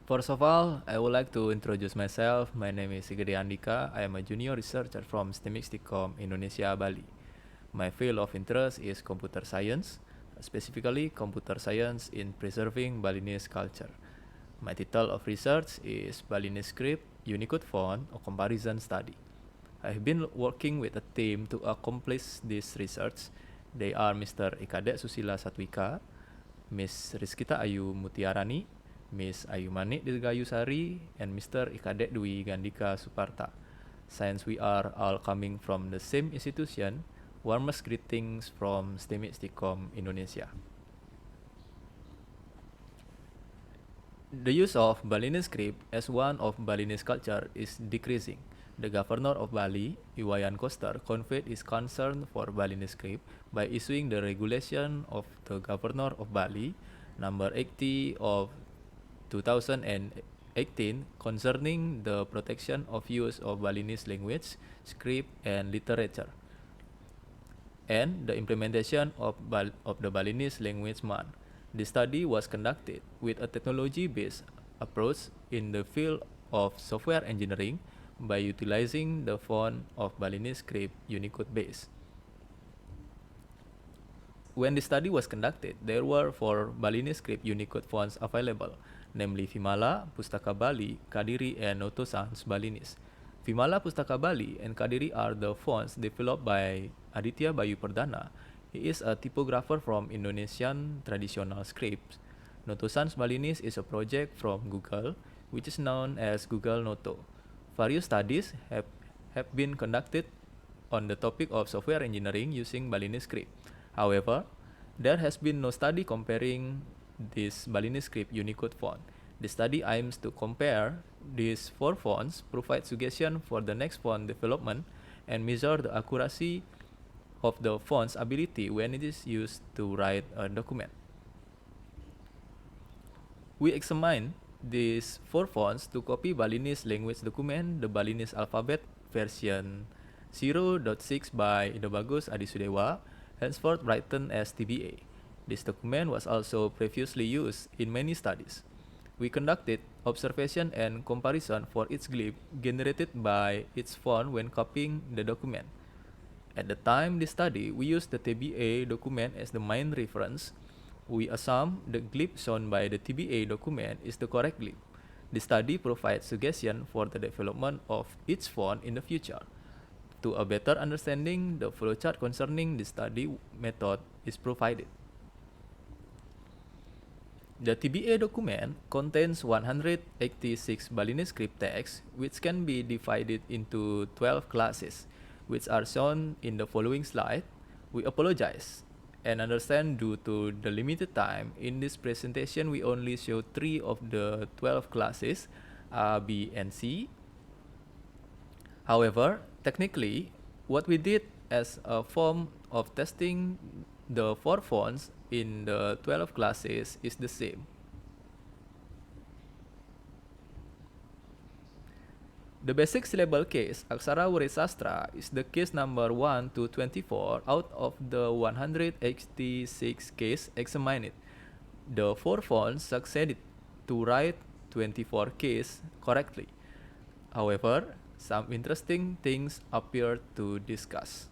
First of all, I would like to introduce myself. My name is Sigede Andika. I am a junior researcher from STEMIC Indonesia, Bali. My field of interest is computer science, specifically computer science in preserving Balinese culture. My title of research is Balinese script, Unicode font, a comparison study. I have been working with a team to accomplish this research. They are Mr. Ikade Susila Satwika, Miss Rizkita Ayu Mutiarani, Miss Ayu Manik Dirgayusari, and Mr. Ikade Dwi Gandika Suparta. Since we are all coming from the same institution, warmest greetings from STEMIC Indonesia. The use of Balinese script as one of Balinese culture is decreasing. The governor of Bali, Iwayan Koster, conveyed his concern for Balinese script by issuing the regulation of the governor of Bali, number 80 of 2018, concerning the protection of use of Balinese language, script, and literature, and the implementation of the Balinese Language Month. The study was conducted with a technology-based approach in the field of software engineering by utilizing the font of Balinese script Unicode base. When the study was conducted, there were 4 Balinese script Unicode fonts available, namely Vimala, Pustaka Bali, Kadiri, and Noto Sans Balinese. Vimala, Pustaka Bali, and Kadiri are the fonts developed by Aditya Bayu Perdana. He is a typographer from Indonesian traditional scripts. Noto Sans Balinese is a project from Google, which is known as Google Noto. Various studies have been conducted on the topic of software engineering using Balinese script. However, there has been no study comparing this Balinese script Unicode font. The study aims to compare these 4 fonts, provide suggestion for the next font development, and measure the accuracy of the font's ability when it is used to write a document. We examine these 4 fonts to copy Balinese language document, the Balinese alphabet version 0.6 by Ida Bagus Adisudewa, henceforth written as TBA. This document was also previously used in many studies. We conducted observation and comparison for each glyph generated by its font when copying the document. At the time this study, we used the TBA document as the main reference. We assume the glyph shown by the TBA document is the correct glyph. The study provides suggestion for the development of each font in the future. To a better understanding, the flowchart concerning the study method is provided. The TBA document contains 186 Balinese script text, which can be divided into 12 classes, which are shown in the following slide. We apologize and understand due to the limited time. In this presentation, we only show 3 of the 12 classes, A, B, and C. However, technically, what we did as a form of testing the 4 fonts in the 12 classes is the same. The basic syllable case, Aksara Wari Sastra, is the case number 1 to 24 out of the 186 case examined. The 4 fonts succeeded to write 24 case correctly. However, some interesting things appear to discuss.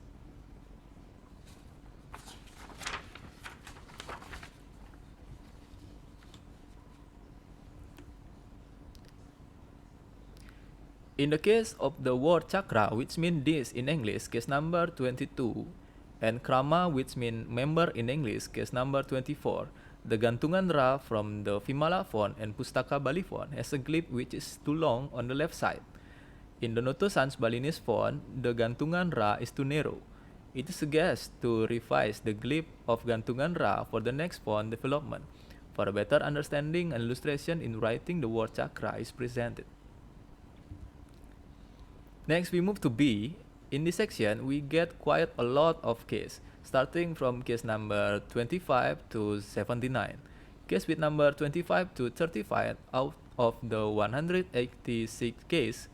In the case of the word chakra, which means this in English, case number 22, and krama, which means member in English, case number 24, the gantungan ra from the Vimala font and Pustaka Bali font has a glyph which is too long on the left side. In the Noto Sans Balinese font, the gantungan ra is too narrow. It suggests to revise the glyph of gantungan ra for the next font development. For a better understanding, an illustration in writing the word chakra is presented. Next, we move to B. In this section, we get quite a lot of case, starting from case number 25 to 79. Case with number 25 to 35 out of the 186 case.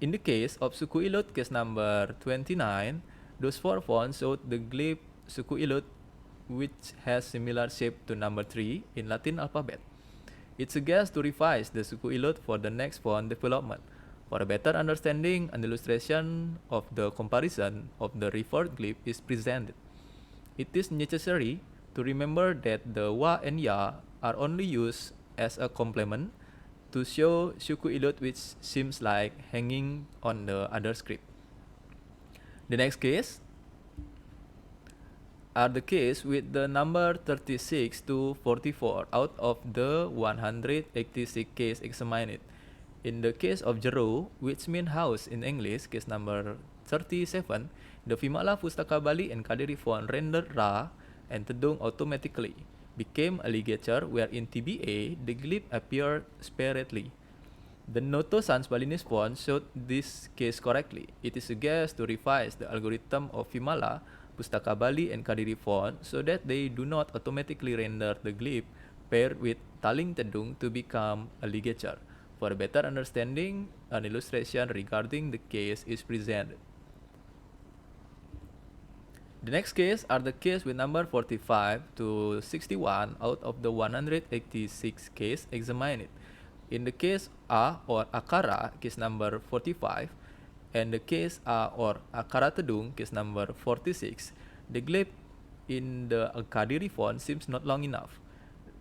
In the case of Suku Ilot, case number 29, those 4 fonts showed the glyph Suku Ilot, which has similar shape to number 3 in Latin alphabet. It suggests to revise the suku ilot for the next font development. For a better understanding, an illustration of the comparison of the referred glyph is presented. It is necessary to remember that the wa and ya are only used as a complement to show suku ilot which seems like hanging on the other script. The next case are the case with the number 36 to 44 out of the 186 case examined. In the case of Jero, which means house in English, case number 37, the Vimala Pustaka Bali and Kadiri font rendered Ra and Tedung automatically became a ligature, where in TBA the glyph appeared separately. The Noto Sans Balinese font showed this case correctly. It is suggested to revise the algorithm of Vimala, Pustaka Bali and Kadiri font so that they do not automatically render the glyph paired with Taling Tedung to become a ligature. For a better understanding, an illustration regarding the case is presented. The next case are the case with number 45 to 61 out of the 186 case examined. In the case A or Akara, case number 45, and the case A or Akara Tedung, case number 46, the glyph in the Kadiri font seems not long enough.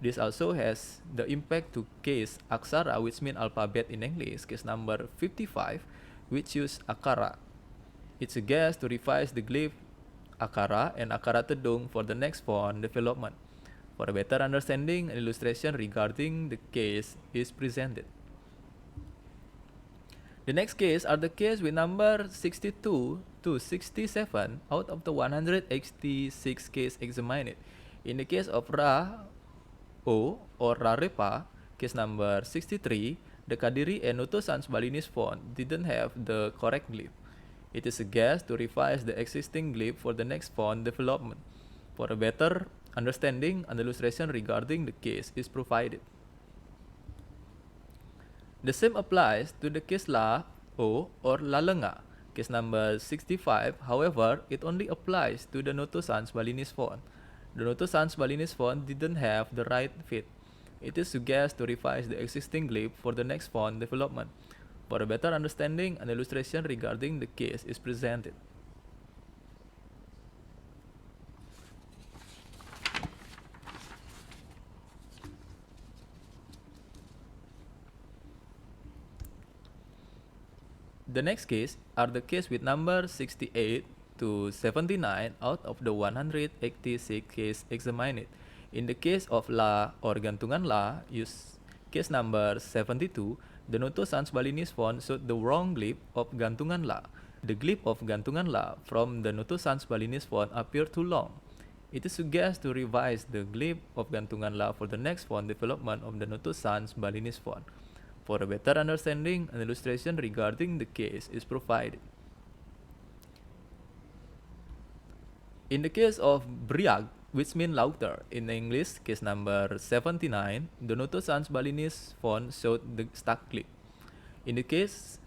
This also has the impact to case Aksara, which means alphabet in English, case number 55, which use Akara. It suggests to revise the glyph Akara and Akara Tedung for the next font development. For a better understanding, an illustration regarding the case is presented. The next case are the case with number 62 to 67 out of the 186 case examined. In the case of Ra O or Rarepa, case number 63, the Kadiri and Noto Sans Balinese font didn't have the correct glyph. It is suggested to revise the existing glyph for the next font development. For a better understanding, an illustration regarding the case is provided. The same applies to the case La O or Lalenga, case number 65. However, it only applies to the Noto Sans Balinese font. The Noto Sans Balinese font didn't have the right fit. It is suggested to revise the existing glyph for the next font development. For a better understanding, an illustration regarding the case is presented. The next case are the case with number 68 to 79 out of the 186 case examined. In the case of La or Gantungan La, use case number 72, the Noto Sans Balinese font showed the wrong glyph of Gantungan La. The glyph of Gantungan La from the Noto Sans Balinese font appeared too long. It is suggested to revise the glyph of Gantungan La for the next font development of the Noto Sans Balinese font. For a better understanding, an illustration regarding the case is provided. In the case of Briag, which means laughter in English, case number 79, the Noto Sans Balinese font showed the stuck glyph. In the case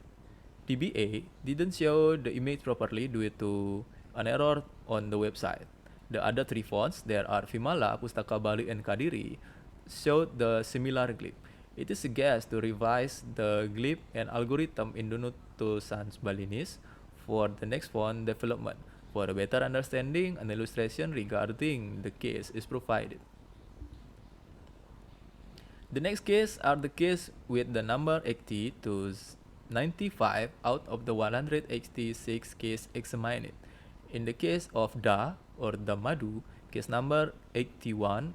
TBA didn't show the image properly due to an error on the website. The other three fonts, there are Vimala, Pustaka Bali, and Kadiri, showed the similar glyph. It is suggested to revise the glyph and algorithm in the Noto Sans Balinese for the next font development. For a better understanding, an illustration regarding the case is provided. The next case are the case with the number 80 to 95 out of the 186 case examined. In the case of Da or Damadu, case number 81,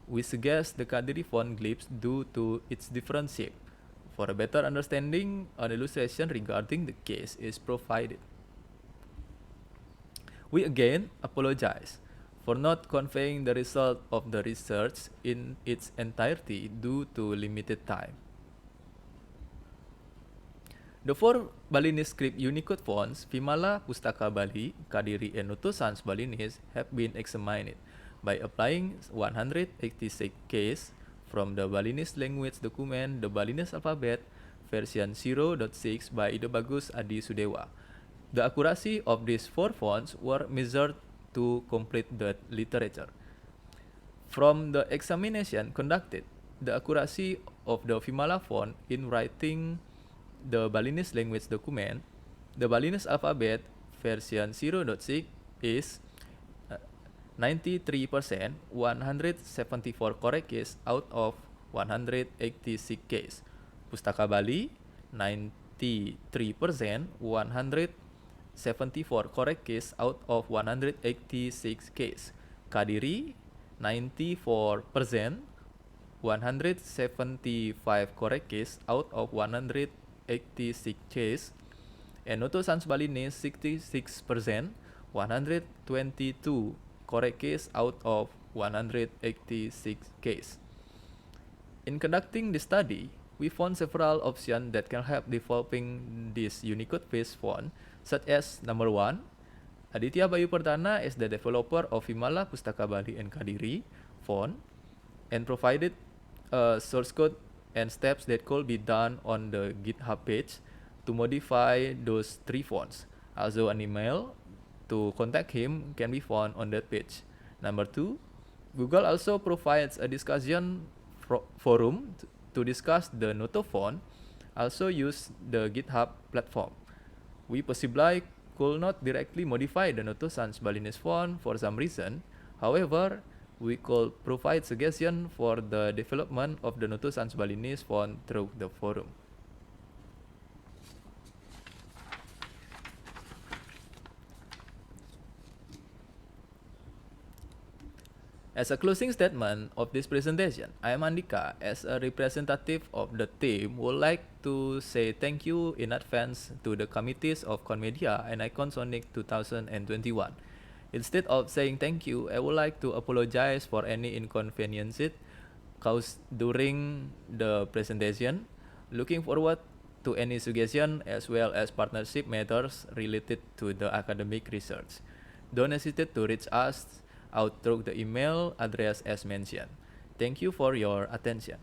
we suggest the Kadiri font glyphs due to its different shape. For a better understanding, an illustration regarding the case is provided. We again apologize for not conveying the result of the research in its entirety due to limited time. The four Balinese script Unicode fonts, Vimala, Pustaka Bali, Kadiri, and Noto Sans Balinese, have been examined by applying 186 case from the Balinese language document, the Balinese alphabet, version 0.6 by Ide Bagus Adi Sudewa. The accuracy of these four fonts were measured to complete the literature. From the examination conducted, the accuracy of the Vimala font in writing the Balinese language document, the Balinese alphabet version 0.6 is 93%, 174 correct case out of 186 case. Pustaka Bali, 93%, 174 correct case out of 186 case. Kadiri, 94%, 175 correct case out of 186 case. And Noto Sans Balinese, 66%, 122 correct case out of 186 case. In conducting this study, we found several options that can help developing this Unicode-based font, such as number 1, Aditya Bayu Perdana is the developer of Vimala Pustaka Bali and Kadiri font and provided source code and steps that could be done on the GitHub page to modify those 3 fonts. Also, an email to contact him can be found on that page. Number 2, Google also provides a discussion forum to discuss the Noto font. Also use the GitHub platform. We possibly could not directly modify the Noto Sans Balinese font for some reason. However, we could provide suggestion for the development of the Noto Sans Balinese font through the forum. As a closing statement of this presentation, I am Andika. As a representative of the team, would like to say thank you in advance to the committees of Conmedia and Iconsonic 2021. Instead of saying thank you, I would like to apologize for any inconveniences caused during the presentation. Looking forward to any suggestion as well as partnership matters related to the academic research. Don't hesitate to reach us out through the email address as mentioned. Thank you for your attention.